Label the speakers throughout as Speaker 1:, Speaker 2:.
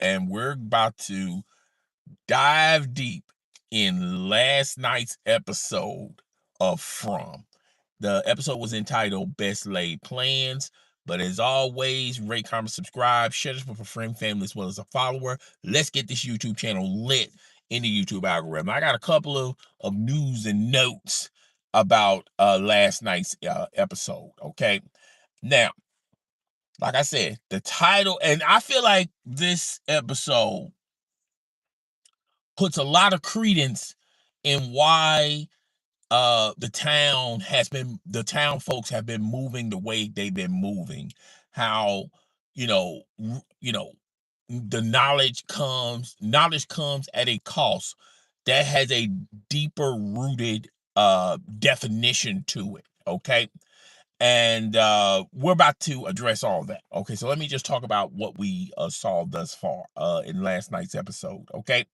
Speaker 1: and we're about to dive deep in last night's episode of From. The episode was entitled Best Laid Plans. But as always, rate, comment, subscribe, share this with a friend, family, as well as a follower. Let's get this YouTube channel lit in the YouTube algorithm. I got a couple of news and notes about last night's episode, okay? Now, like I said, the title, and I feel like this episode puts a lot of credence in why the town folks have been moving the way they've been moving. How you know the knowledge comes at a cost that has a deeper rooted definition to it, okay? And we're about to address all that. Okay, so let me just talk about what we saw thus far in last night's episode. Okay,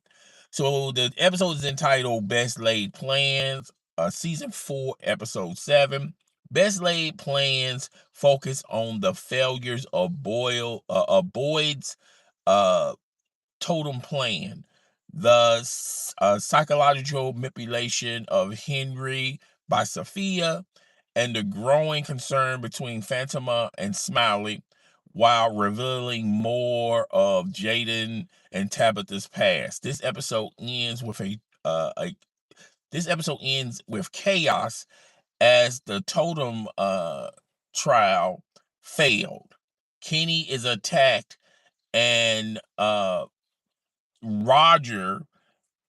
Speaker 1: so the episode is entitled Best Laid Plans, season 4, episode 7. Best Laid Plans focus on the failures of Boyd's totem plan, the psychological manipulation of Henry by Sophia, and the growing concern between Fatima and Smiley, while revealing more of Jaden and Tabitha's past. This episode ends with chaos as the totem trial failed. Kenny is attacked, and Roger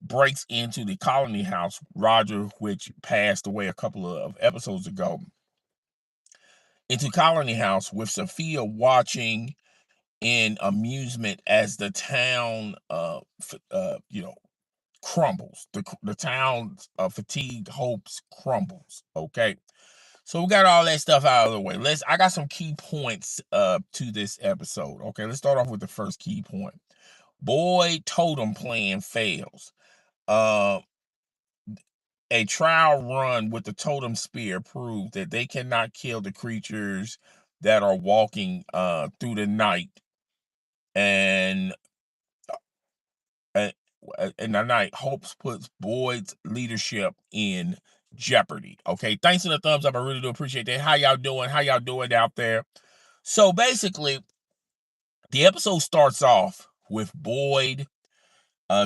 Speaker 1: breaks into the colony house. Roger, which passed away a couple of episodes ago, into colony house with Sophia watching in amusement as the town crumbles. The town's fatigued hopes crumbles. Okay, so we got all that stuff out of the way. I got some key points to this episode. Okay, let's start off with the first key point. Boyd totem plan fails. A trial run with the totem spear proved that they cannot kill the creatures that are walking through the night, and in the night, Hopes puts Boyd's leadership in jeopardy. Okay, thanks for the thumbs up. I really do appreciate that. How y'all doing? How y'all doing out there? So basically, the episode starts off with Boyd,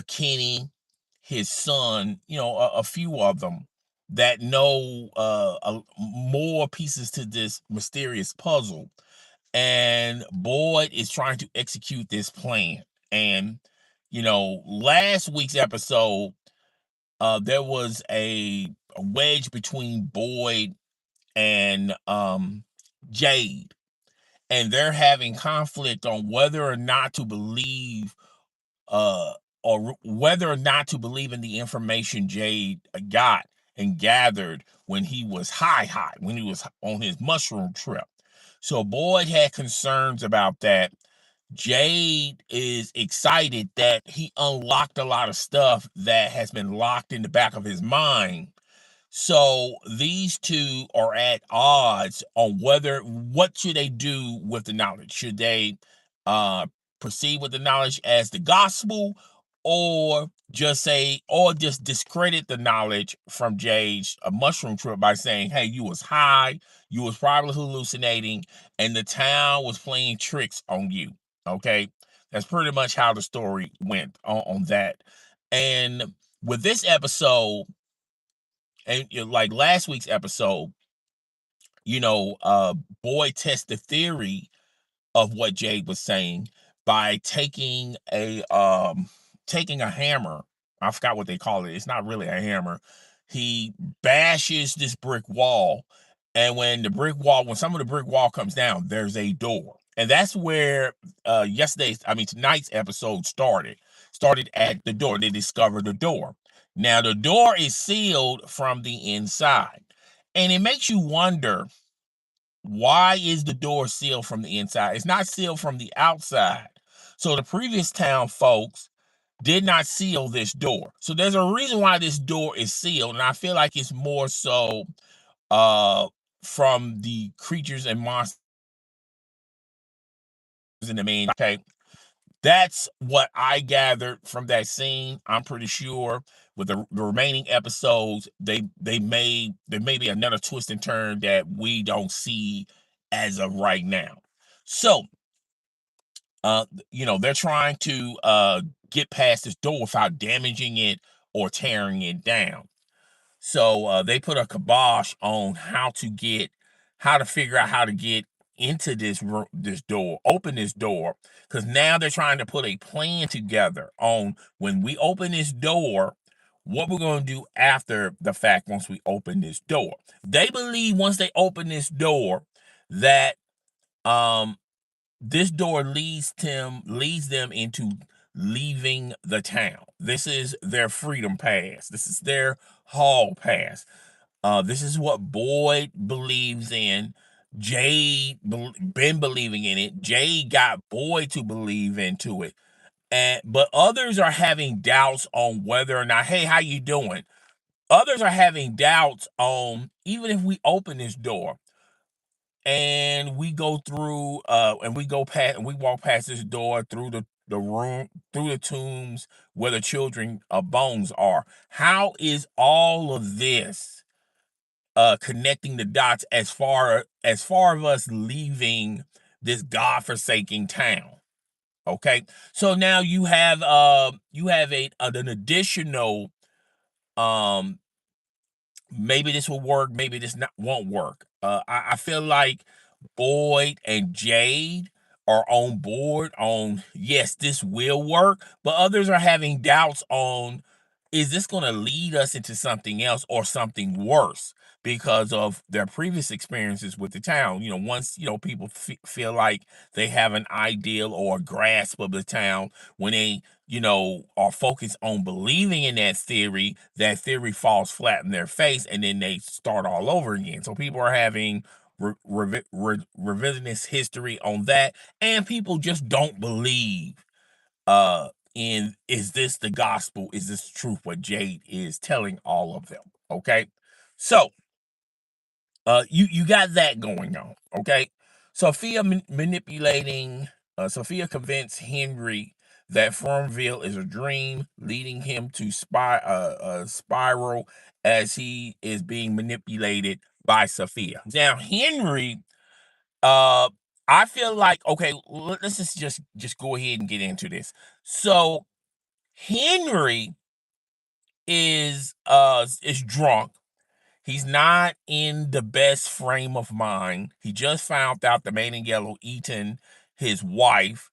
Speaker 1: Kenny, his son, a few of them that know more pieces to this mysterious puzzle. And Boyd is trying to execute this plan. And, last week's episode, there was a wedge between Boyd and Jade. And they're having conflict on whether or not to believe or whether or not to believe in the information Jade got and gathered when he was high, when he was on his mushroom trip. So Boyd had concerns about that. Jade is excited that he unlocked a lot of stuff that has been locked in the back of his mind. So these two are at odds on what should they do with the knowledge. Should they proceed with the knowledge as the gospel, or just discredit the knowledge from Jade's mushroom trip by saying, hey, you was high, you was probably hallucinating, and the town was playing tricks on you. Okay, that's pretty much how the story went on that. And with this episode, and like last week's episode, Boyd tests the theory of what Jade was saying by taking a hammer. I forgot what they call it. It's not really a hammer. He bashes this brick wall, and when some of the brick wall comes down, there's a door. And that's where tonight's episode started. Started at the door. They discovered the door. Now the door is sealed from the inside. And it makes you wonder, why is the door sealed from the inside? It's not sealed from the outside. So the previous town folks did not seal this door. So there's a reason why this door is sealed. And I feel like it's more so from the creatures and monsters in the main. Okay. That's what I gathered from that scene. I'm pretty sure with the remaining episodes, there may be another twist and turn that we don't see as of right now. So they're trying to get past this door without damaging it or tearing it down. So they put a kibosh on how to figure out how to get into this door, open this door, because now they're trying to put a plan together on when we open this door, what we're going to do after the fact once we open this door. They believe once they open this door that um this door leads them into leaving the town. This is their freedom pass. This is their hall pass. This is what Boyd believes in. Jade been believing in it. Jade got Boyd to believe into it. But others are having doubts on whether or not, hey, how you doing? Others are having doubts on even if we open this door and we go through and we go past and we walk past this door through the room, through the tombs where the children bones are. How is all of this connecting the dots as far as us leaving this godforsaken town? Okay, so now you have an additional um maybe this will work, maybe this not won't work. I feel like Boyd and Jade are on board on, yes, this will work, but others are having doubts on, is this going to lead us into something else or something worse because of their previous experiences with the town. Once people feel like they have an ideal or a grasp of the town, when they are focused on believing in that theory falls flat in their face, and then they start all over again. So people are having revisionist history on that, and people just don't believe in, is this the gospel, is this truth, what Jade is telling all of them. Okay, so you got that going on. Okay, Sophia convinced Henry that Farmville is a dream, leading him to spiral as he is being manipulated by Sophia. Now Henry, uh I feel like, okay, let's just go ahead and get into this. So Henry is drunk. He's not in the best frame of mind. He just found out the man in yellow eaten his wife.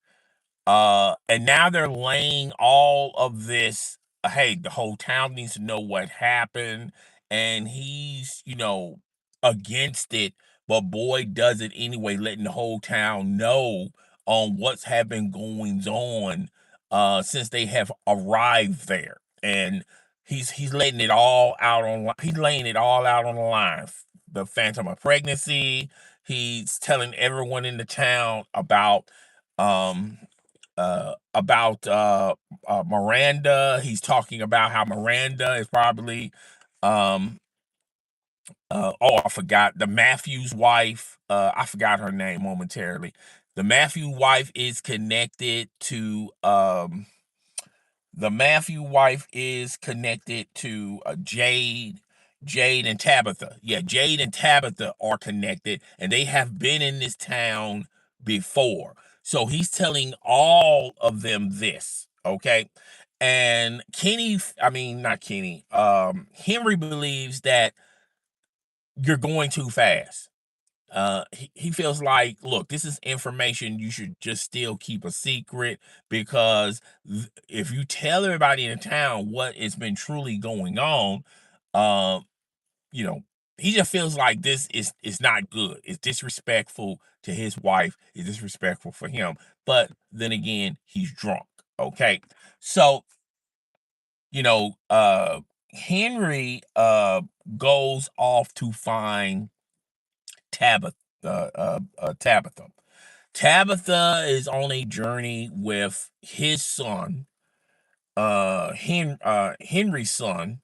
Speaker 1: And now they're laying all of this. Hey, the whole town needs to know what happened, and he's against it. But Boyd does it anyway, letting the whole town know on what's have been going on since they have arrived there, and he's letting it all out on. He's laying it all out on the line. The phantom of pregnancy. He's telling everyone in the town um about Miranda. He's talking about how Miranda is probably um I forgot the Matthews wife. I forgot her name momentarily. The Matthew wife is connected to Jade. Jade and Tabitha. Yeah, Jade and Tabitha are connected, and they have been in this town before. So he's telling all of them this, okay? And not Kenny, Henry believes that you're going too fast. He feels like, look, this is information you should just still keep a secret, because if you tell everybody in town what has been truly going on, um you know he just feels like this is not good. It's disrespectful to his wife. It's disrespectful for him. But then again, he's drunk. Okay, so Henry goes off to find Tabitha. Tabitha. Tabitha is on a journey with his son, Henry's son,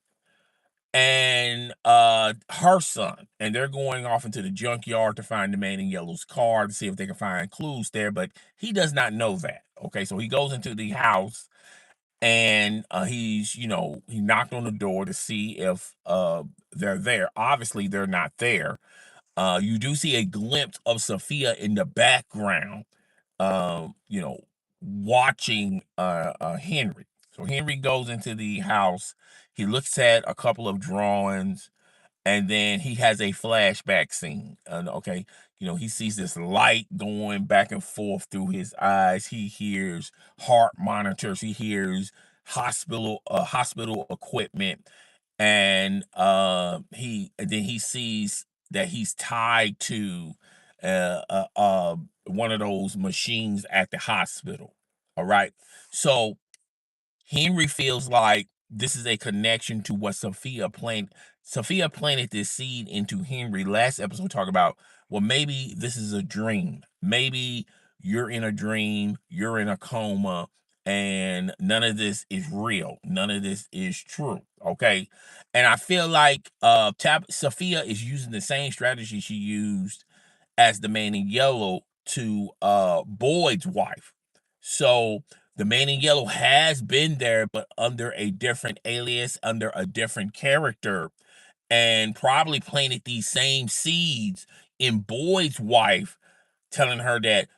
Speaker 1: and her son, and they're going off into the junkyard to find the man in yellow's car to see if they can find clues there, but he does not know that. Okay, so he goes into the house, and he's, he knocked on the door to see if they're there. Obviously they're not there. You do see a glimpse of Sophia in the background, um, you know, watching Henry. So Henry goes into the house. He looks at a couple of drawings, and then he has a flashback scene. And okay, he sees this light going back and forth through his eyes. He hears heart monitors. He hears hospital equipment, and then he sees that he's tied to one of those machines at the hospital. All right, so Henry feels like this is a connection to what Sophia planted this seed into Henry. Last episode, we talked about, well, maybe this is a dream. Maybe you're in a dream, you're in a coma, and none of this is real. None of this is true. Okay. And I feel like Sophia is using the same strategy she used as the man in yellow to Boyd's wife. So the man in yellow has been there, but under a different alias, under a different character, and probably planted these same seeds in Boyd's wife, telling her that,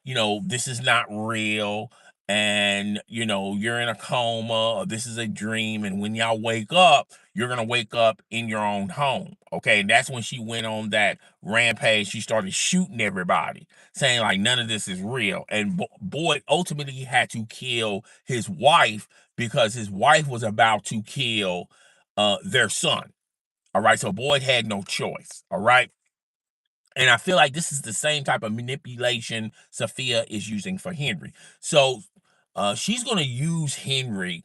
Speaker 1: this is not real, and you're in a coma, or this is a dream, and when y'all wake up, you're gonna wake up in your own home. Okay, and that's when she went on that rampage. She started shooting everybody, saying like none of this is real, and Boyd ultimately had to kill his wife because his wife was about to kill their son. All right, so Boyd had no choice. All right, and I feel like this is the same type of manipulation Sophia is using for Henry. So she's going to use Henry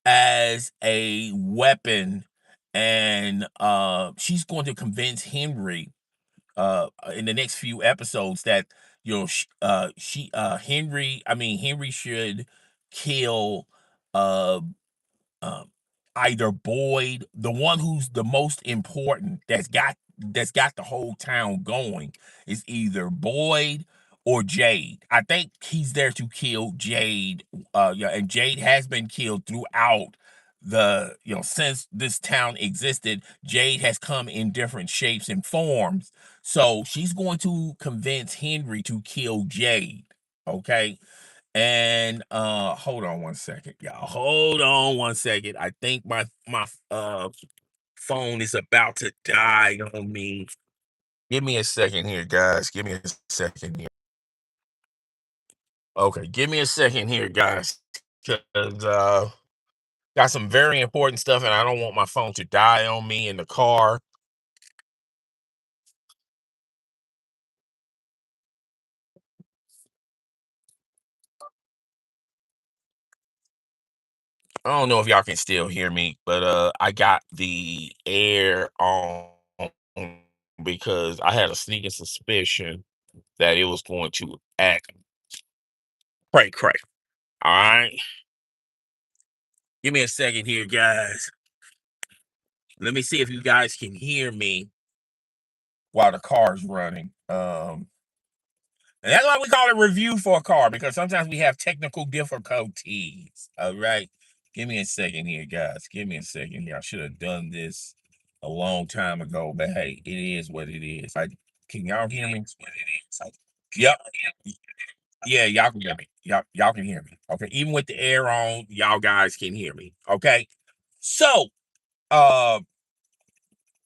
Speaker 1: as a weapon, and she's going to convince Henry in the next few episodes that Henry should kill uh um, either Boyd, the one who's the most important, that's got the whole town going, is either Boyd or Jade. I think he's there to kill Jade. Yeah, and Jade has been killed throughout since this town existed. Jade has come in different shapes and forms. So she's going to convince Henry to kill Jade. Okay, and hold on one second, y'all. Hold on one second. I think my phone is about to die on me. Give me a second here, guys. Give me a second here. Okay, give me a second here, guys. Cause got some very important stuff, and I don't want my phone to die on me in the car. I don't know if y'all can still hear me, but I got the air on because I had a sneaking suspicion that it was going to act cray cray. All right. Give me a second here, guys. Let me see if you guys can hear me while the car's running. And that's why we call it review for a car, because sometimes we have technical difficulties. All right. Give me a second here, guys. Give me a second here. I should have done this a long time ago, but hey, it is what it is. Can y'all hear me? Yep. Yeah, y'all can hear me. Y'all can hear me. Okay. Even with the air on, y'all guys can hear me. Okay. So, uh,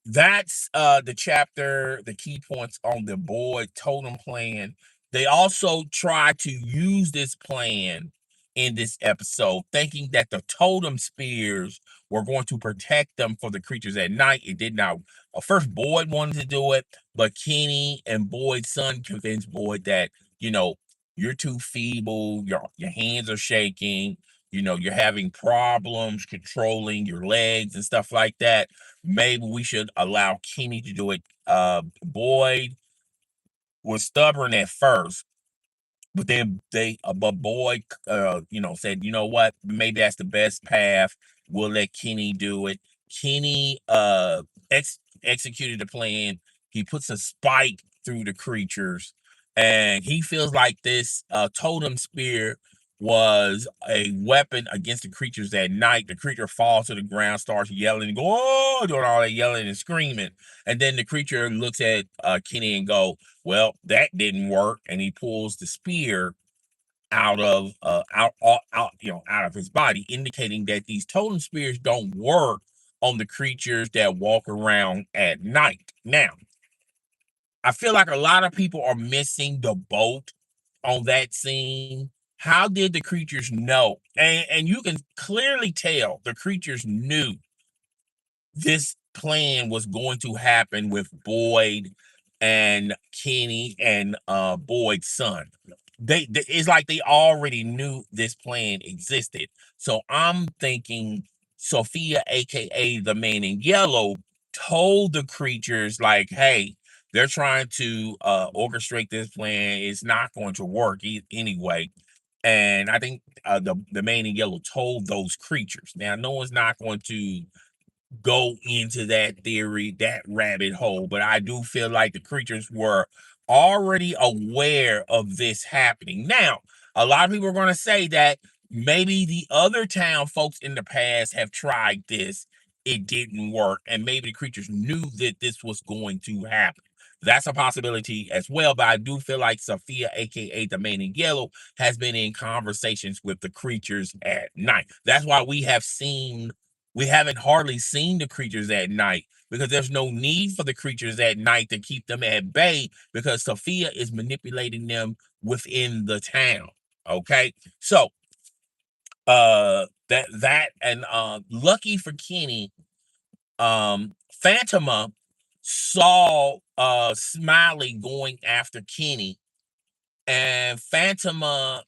Speaker 1: that's the chapter, the key points on the Boyd totem plan. They also try to use this plan in this episode, thinking that the totem spears were going to protect them for the creatures at night. It did not. First, Boyd wanted to do it, but Kenny and Boyd's son convinced Boyd that, you know, you're too feeble, your hands are shaking, you're having problems controlling your legs and stuff like that. Maybe we should allow Kenny to do it. Boyd was stubborn at first, but then but Boyd, said, you know what? Maybe that's the best path. We'll let Kenny do it. Kenny executed the plan. He puts a spike through the creatures, and he feels like this totem spear was a weapon against the creatures at night. The creature falls to the ground, starts yelling, go, oh, doing all that yelling and screaming. And then the creature looks at Kenny and go, well, that didn't work. And he pulls the spear out of out of his body, indicating that these totem spears don't work on the creatures that walk around at night. Now, I feel like a lot of people are missing the boat on that scene. How did the creatures know? And you can clearly tell the creatures knew this plan was going to happen with Boyd and Kenny and Boyd's son. It's like they already knew this plan existed. So I'm thinking Sophia, aka the man in yellow, told the creatures like, hey, they're trying to orchestrate this plan. It's not going to work anyway. And I think the man in yellow told those creatures. Now, no one's not going to go into that theory, that rabbit hole, but I do feel like the creatures were already aware of this happening. Now, a lot of people are going to say that maybe the other town folks in the past have tried this, it didn't work, and maybe the creatures knew that this was going to happen. That's a possibility as well, but I do feel like Sophia, aka the man in yellow, has been in conversations with the creatures at night. That's why we haven't hardly seen the creatures at night, because there's no need for the creatures at night to keep them at bay, because Sophia is manipulating them within the town. Okay. So that and lucky for Kenny, Phantoma saw Smiley going after Kenny, and Phantoma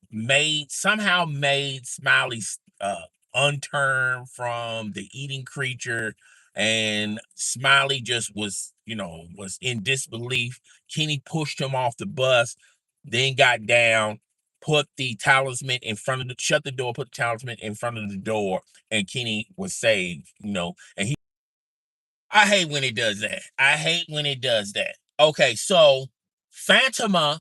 Speaker 1: made Smiley unturned from the eating creature, and Smiley just was in disbelief. Kenny pushed him off the bus, then got down, put the talisman in front of the shut the door, put the talisman in front of the door, and Kenny was saved, and I hate when it does that. I hate when it does that. Okay, so Phantoma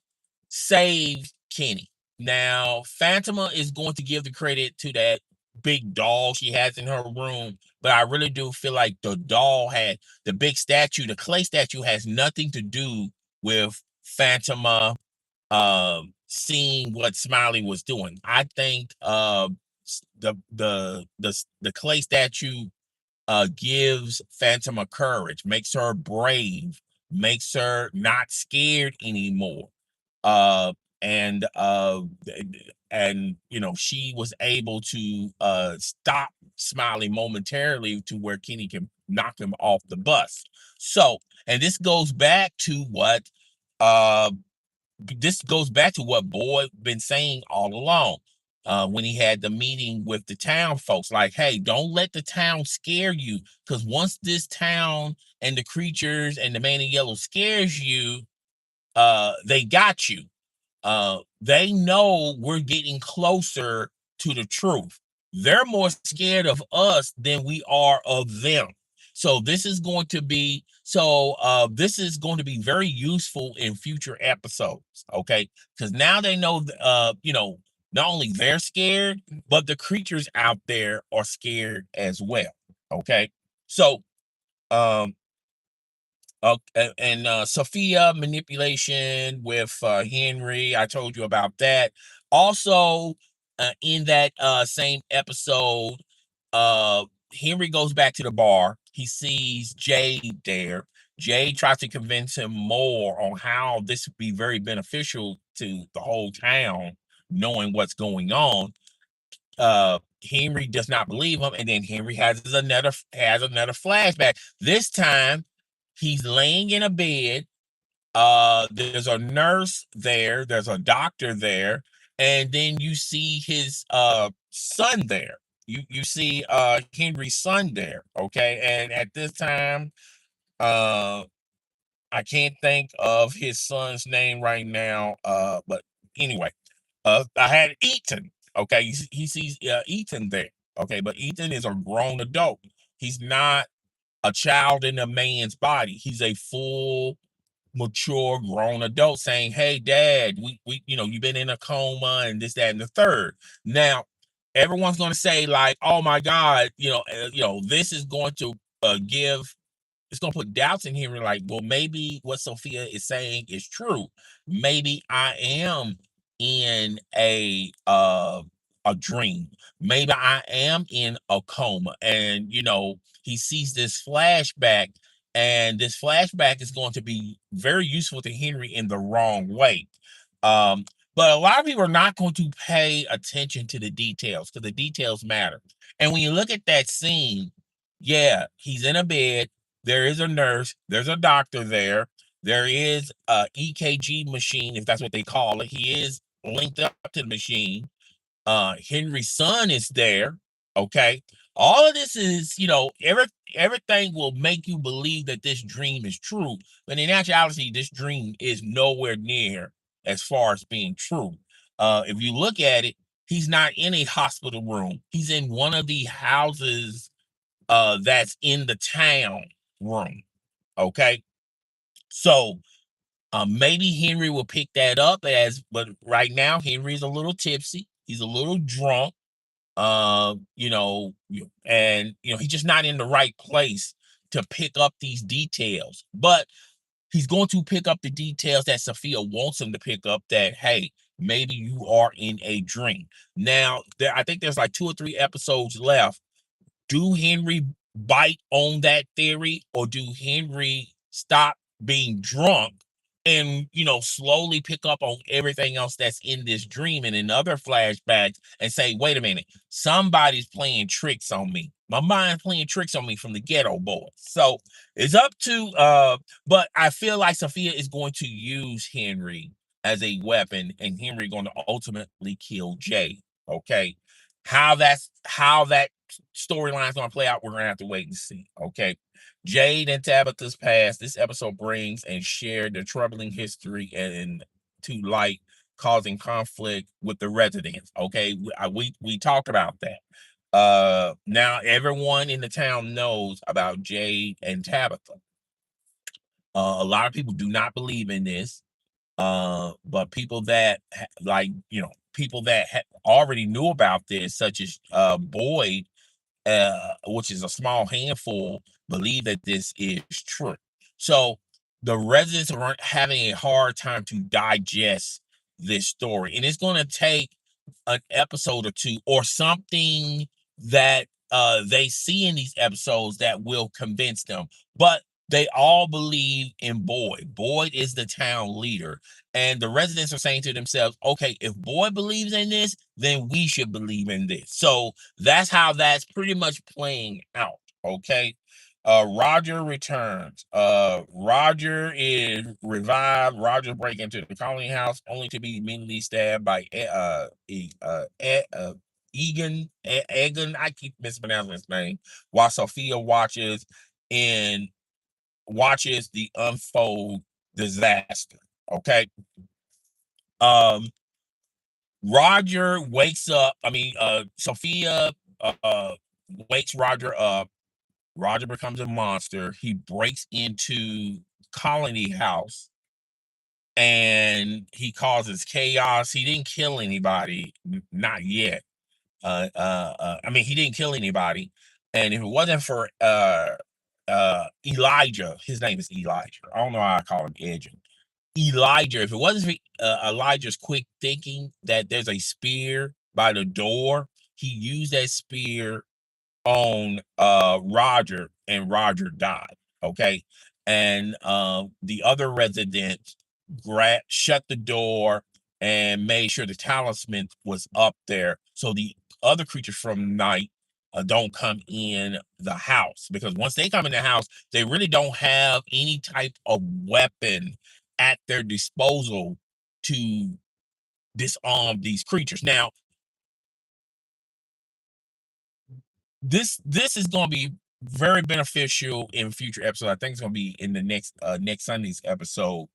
Speaker 1: saved Kenny. Now, Phantoma is going to give the credit to that big doll she has in her room, but I really do feel like the doll had the big statue, the clay statue has nothing to do with Phantoma seeing what Smiley was doing. I think the clay statue gives Phantom a courage, makes her brave, makes her not scared anymore. Uh, and she was able to stop Smiley momentarily to where Kenny can knock him off the bus. So, and uh this goes back to what Boyd been saying all along. When he had the meeting with the town folks, like, hey, don't let the town scare you, because once this town and the creatures and the man in yellow scares you, they got you. They know we're getting closer to the truth. They're more scared of us than we are of them. So this is going to be very useful in future episodes. Okay, because now they know, not only they're scared, but the creatures out there are scared as well. Okay, so um and Sophia manipulation with Henry. I told you about that. Also, in that same episode, Henry goes back to the bar. He sees Jade there. Jade tries to convince him more on how this would be very beneficial to the whole town, knowing what's going on. Henry does not believe him, and then Henry has another flashback. This time he's laying in a bed. There's a nurse there, there's a doctor there, and then you see his son there. You see Henry's son there. Okay, and at this time, uh I can't think of his son's name right now. But anyway, I had Ethan. Okay, he sees Ethan there. Okay, but Ethan is a grown adult. He's not a child in a man's body. He's a full mature grown adult saying, "Hey, Dad, we you've been in a coma and this, that, and the third." Now, everyone's going to say like, "Oh my God, this is going to give." It's gonna put doubts in here. We're like, well, maybe what Sophia is saying is true. Maybe I am in a dream. Maybe I am in a coma. And he sees this flashback, and this flashback is going to be very useful to Henry in the wrong way. Um, but a lot of people are not going to pay attention to the details because the details matter. And when you look at that scene, yeah, he's in a bed, there is a nurse, there's a doctor there, there is a EKG machine, if that's what they call it. He is linked up to the machine. Henry's son is there. Okay. All of this is, everything will make you believe that this dream is true. But in actuality, this dream is nowhere near as far as being true. If you look at it, he's not in a hospital room. He's in one of the houses that's in the town room. Okay. So maybe Henry will pick that up but right now Henry's a little tipsy. He's a little drunk. And he's just not in the right place to pick up these details. But he's going to pick up the details that Sophia wants him to pick up. That hey, maybe you are in a dream. Now, I think there's like 2 or 3 episodes left. Do Henry bite on that theory, or do Henry stop being drunk and slowly pick up on everything else that's in this dream and in other flashbacks and say, wait a minute, somebody's playing tricks on me. My mind's playing tricks on me from the ghetto boys. So it's up to but I feel like Sophia is going to use Henry as a weapon, and Henry going to ultimately kill Jay. Okay. How that storyline is going to play out, we're going to have to wait and see. Okay. Jade and Tabitha's past. This episode brings and shared the troubling history and to light, causing conflict with the residents. Okay. We talked about that. Now everyone in the town knows about Jade and Tabitha. A lot of people do not believe in this. But people that people that already knew about this, such as Boyd, which is a small handful, believe that this is true. So the residents are having a hard time to digest this story, and it's going to take an episode or two or something that they see in these episodes that will convince them. But they all believe in Boyd. Boyd is the town leader. And the residents are saying to themselves, okay, if Boyd believes in this, then we should believe in this. So that's how that's pretty much playing out. Okay. Roger returns. Roger is revived. Roger breaks into the colony house only to be immediately stabbed by Egan. I keep mispronouncing his name. While Sophia and watches the unfold disaster. Okay. Um, Roger wakes up. Sophia wakes Roger up. Roger becomes a monster. He breaks into Colony House and he causes chaos. He didn't kill anybody, not yet. He didn't kill anybody. And if it wasn't for Elijah, his name is Elijah. I don't know how I call him Edging. Elijah, if it wasn't for Elijah's quick thinking that there's a spear by the door, he used that spear on Roger, and Roger died. Okay. And the other resident shut the door and made sure the talisman was up there so the other creatures from night don't come in the house, because once they come in the house, they really don't have any type of weapon at their disposal to disarm these creatures. Now, this is going to be very beneficial in future episodes. I think it's going to be in the next Sunday's episode.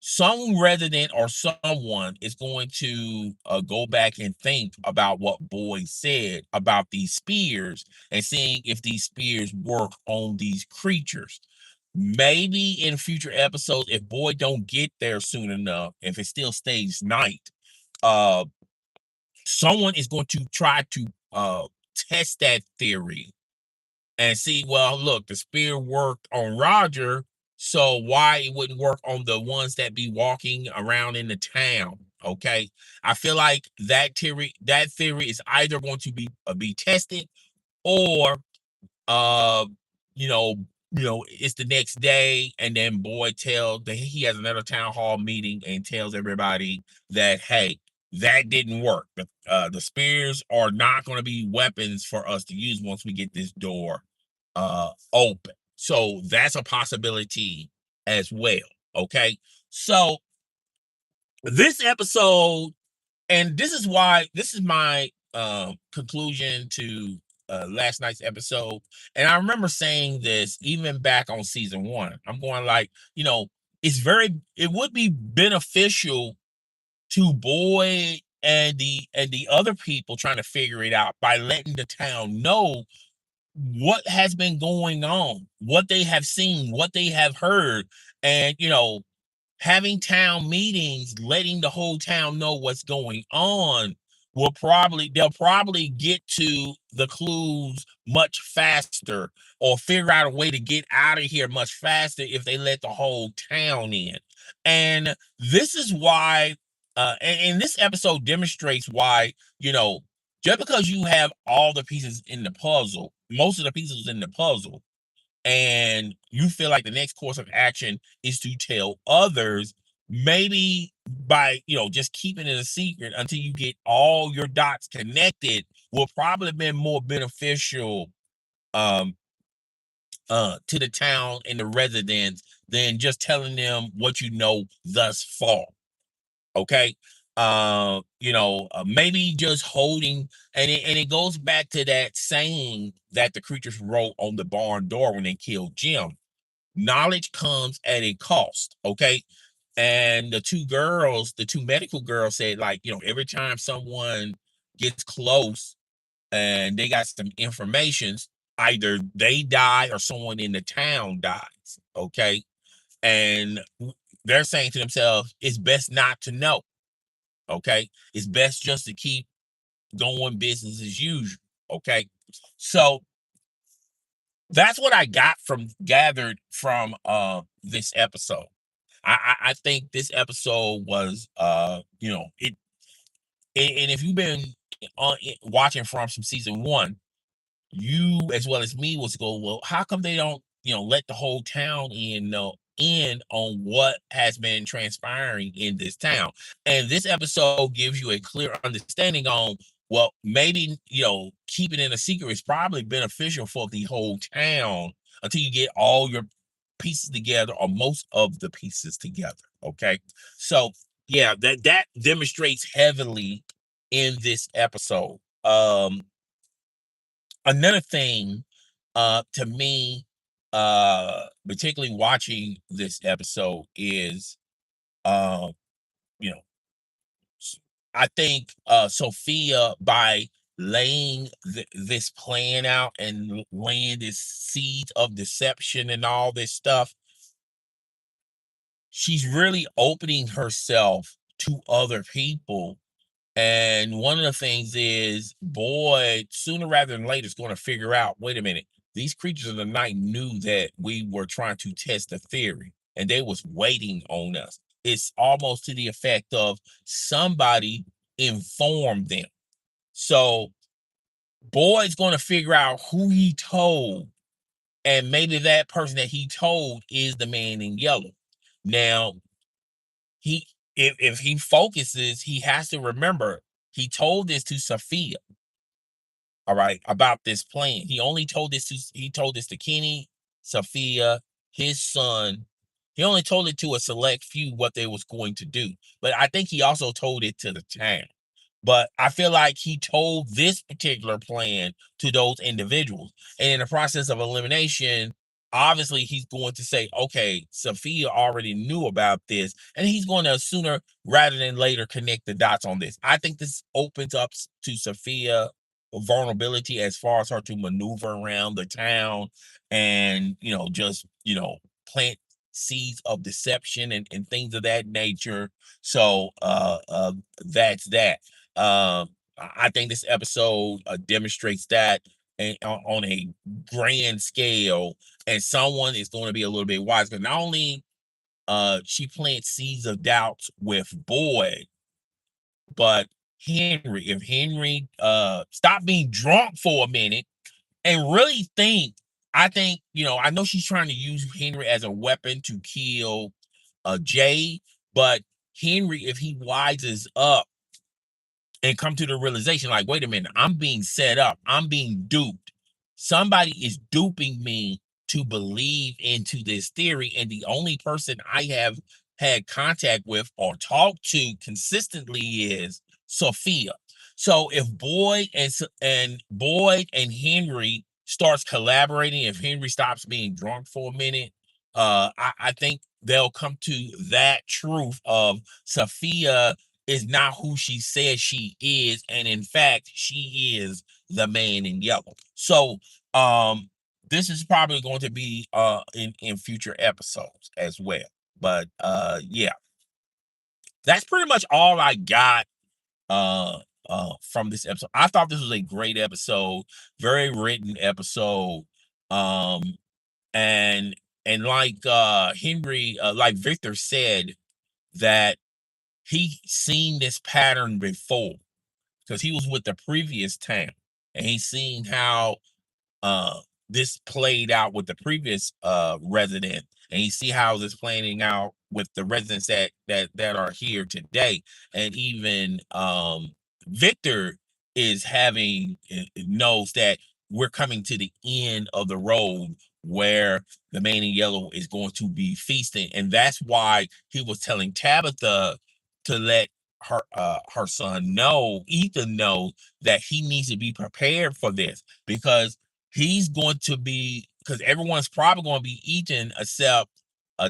Speaker 1: Some resident or someone is going to go back and think about what Boyd said about these spears and seeing if these spears work on these creatures. maybe in future episodes, if Boyd don't get there soon enough, if it still stays night, uh, someone is going to try to test that theory and see, well, look, the spear worked on Roger, so why it wouldn't work on the ones that be walking around in the town. Okay. I feel like that theory is either going to be tested, or uh, you know, it's the next day, and then Boyd tells that he has another town hall meeting and tells everybody that, hey, that didn't work. The spears are not going to be weapons for us to use once we get this door open. So that's a possibility as well. Okay. So this episode, and this is my conclusion to last night's episode. And I remember saying this even back on season one. I'm going like, it would be beneficial to Boyd and the other people trying to figure it out by letting the town know what has been going on, what they have seen, what they have heard, and having town meetings, letting the whole town know what's going on, they'll probably get to the clues much faster, or figure out a way to get out of here much faster if they let the whole town in. And this is why, and this episode demonstrates why, just because you have all the pieces in the puzzle, most of the pieces in the puzzle, and you feel like the next course of action is to tell others, maybe by just keeping it a secret until you get all your dots connected, will probably been more beneficial um to the town and the residents than just telling them what you know thus far. Okay. Maybe just holding, and it goes back to that saying that the creatures wrote on the barn door when they killed Jim. Knowledge comes at a cost. Okay. And the two medical girls said, like, every time someone gets close and they got some information, either they die or someone in the town dies. Okay. And they're saying to themselves, it's best not to know. Okay. It's best just to keep going business as usual. Okay. So that's what I gathered from this episode. I think this episode was and if you've been watching from season one, you as well as me was go, well, how come they don't let the whole town in on what has been transpiring in this town? And this episode gives you a clear understanding on, well, maybe keeping it a secret is probably beneficial for the whole town until you get all your pieces together, or most of the pieces together. Okay. So yeah, that demonstrates heavily in this episode. Another thing, to me, particularly watching this episode, is uh, you know, I think Sophia, by laying this plan out and laying this seed of deception and all this stuff, she's really opening herself to other people. And one of the things is, Boyd, sooner rather than later, is going to figure out, wait a minute, these creatures of the night knew that we were trying to test the theory, and they was waiting on us. It's almost to the effect of somebody informed them. So Boyd's going to figure out who he told, and maybe that person that he told is the man in yellow. Now, he if he focuses, he has to remember he told this to Sophia, all right, about this plan. He told this to Kenny, Sophia, his son. He only told it to a select few what they was going to do. But I think he also told it to the town. But I feel like he told this particular plan to those individuals. And in the process of elimination, obviously he's going to say, okay, Sophia already knew about this. And he's going to sooner rather than later connect the dots on this. I think this opens up to Sophia vulnerability as far as her to maneuver around the town and, just, plant seeds of deception and things of that nature. So that's that. I think this episode demonstrates that on a grand scale, and someone is going to be a little bit wise. Because not only she plants seeds of doubts with Boyd, but Henry. If Henry stop being drunk for a minute and really think, I think, I know she's trying to use Henry as a weapon to kill Jay, but Henry, if he wises up and come to the realization, like, wait a minute, I'm being set up, I'm being duped. Somebody is duping me to believe into this theory, and the only person I have had contact with or talked to consistently is Sophia. So if Boyd and Henry starts collaborating, if Henry stops being drunk for a minute, I think they'll come to that truth of Sophia is not who she says she is, and in fact, she is the man in yellow. So, this is probably going to be in future episodes as well. But yeah, that's pretty much all I got uh from this episode. I thought this was a great episode, very written episode. Um, and like Henry, like Victor said, that he seen this pattern before because he was with the previous town, and he seen how uh this played out with the previous resident, and you see how this playing out with the residents that are here today. And even Victor is having knows that we're coming to the end of the road where the man in yellow is going to be feasting, and that's why he was telling Tabitha to let her son know, Ethan know, that he needs to be prepared for this, because he's going to be, because everyone's probably going to be eating except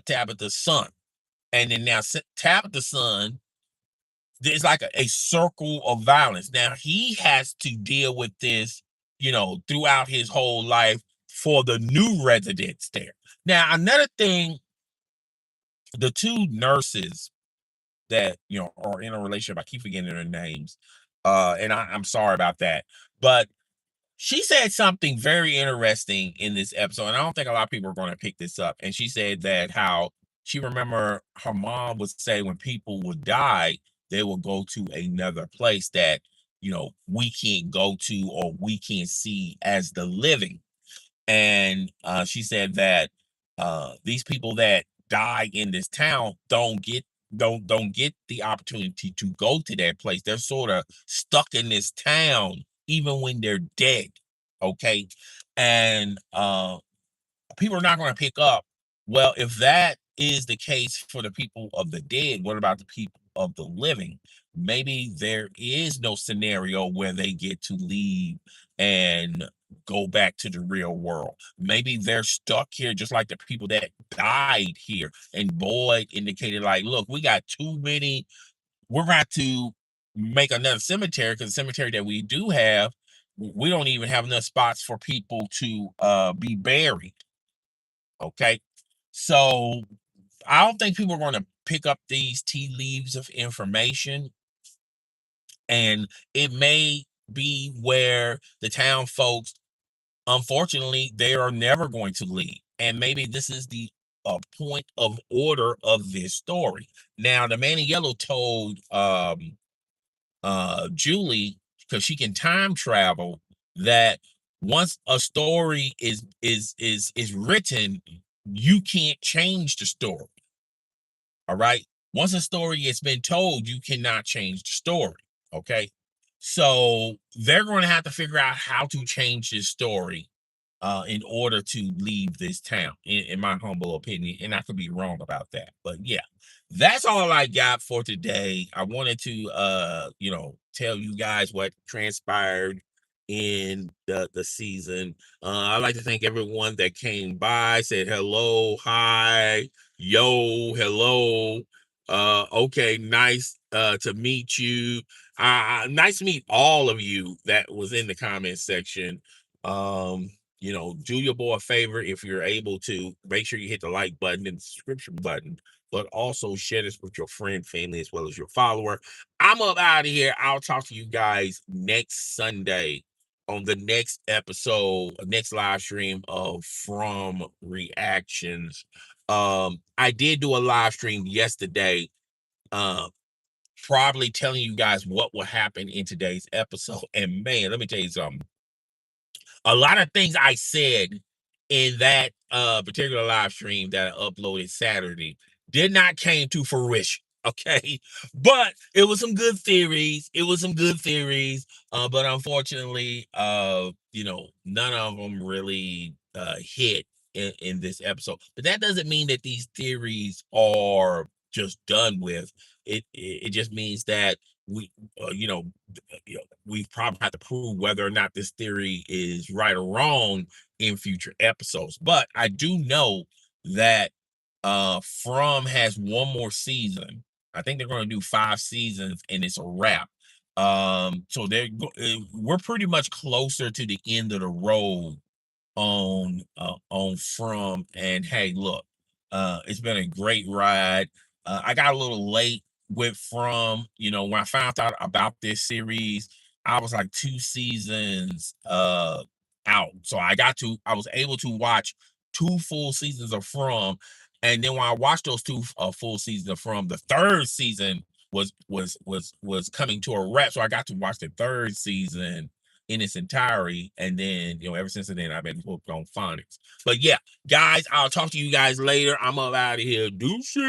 Speaker 1: Tabitha's son. And then now Tabitha's son, there's like a circle of violence. Now he has to deal with this, throughout his whole life for the new residents there. Now, another thing, the two nurses that, are in a relationship, I keep forgetting their names. And I'm sorry about that. But she said something very interesting in this episode, and I don't think a lot of people are going to pick this up. And she said that how she remember her mom would say when people would die, they will go to another place that, we can't go to or we can't see as the living. And she said that these people that die in this town don't get the opportunity to go to that place. They're sort of stuck in this town even when they're dead. Okay. And people are not going to pick up. Well, if that is the case for the people of the dead, what about the people of the living? Maybe there is no scenario where they get to leave and go back to the real world. Maybe they're stuck here just like the people that died here. And Boyd indicated, like, look, we got too many. We're going to have to make another cemetery, because the cemetery that we do have, we don't even have enough spots for people to be buried. Okay. So I don't think people are going to pick up these tea leaves of information. And it may be where the town folks, unfortunately, they are never going to leave. And maybe this is the point of order of this story. Now, the man in yellow told Julie, because she can time travel, that once a story is written, you can't change the story. All right. Once a story has been told, you cannot change the story. Okay. So they're going to have to figure out how to change this story in order to leave this town, in my humble opinion. And I could be wrong about that. But yeah, that's all I got for today. I wanted to tell you guys what transpired in the season. I'd like to thank everyone that came by, said hello, hi, yo, hello. Okay, nice to meet you. Nice to meet all of you that was in the comment section. do your boy a favor. If you're able to, make sure you hit the like button and the subscription button, but also share this with your friend, family, as well as your follower. I'm up out of here. I'll talk to you guys next Sunday on the next episode, next live stream of From Reactions. I did do a live stream yesterday, uh, probably telling you guys what will happen in today's episode. And man, let me tell you something. A lot of things I said in that particular live stream that I uploaded Saturday did not came to fruition. Okay, but it was some good theories. It was some good theories, but unfortunately, none of them really hit in this episode. But that doesn't mean that these theories are just done with. It just means that we, uh, you know, we probably have to prove whether or not this theory is right or wrong in future episodes. But I do know that From has one more season. I think they're going to do 5 seasons and it's a wrap. So we're pretty much closer to the end of the road on From. And hey, look, it's been a great ride. I got a little late with From. When I found out about this series, I was like 2 seasons out. So I was able to watch 2 full seasons of From. And then when I watched those 2 full seasons of From, the third season was coming to a wrap. So I got to watch the third season in its entirety. And then, ever since then, I've been hooked on phonics. But yeah, guys, I'll talk to you guys later. I'm up out of here. Deuces.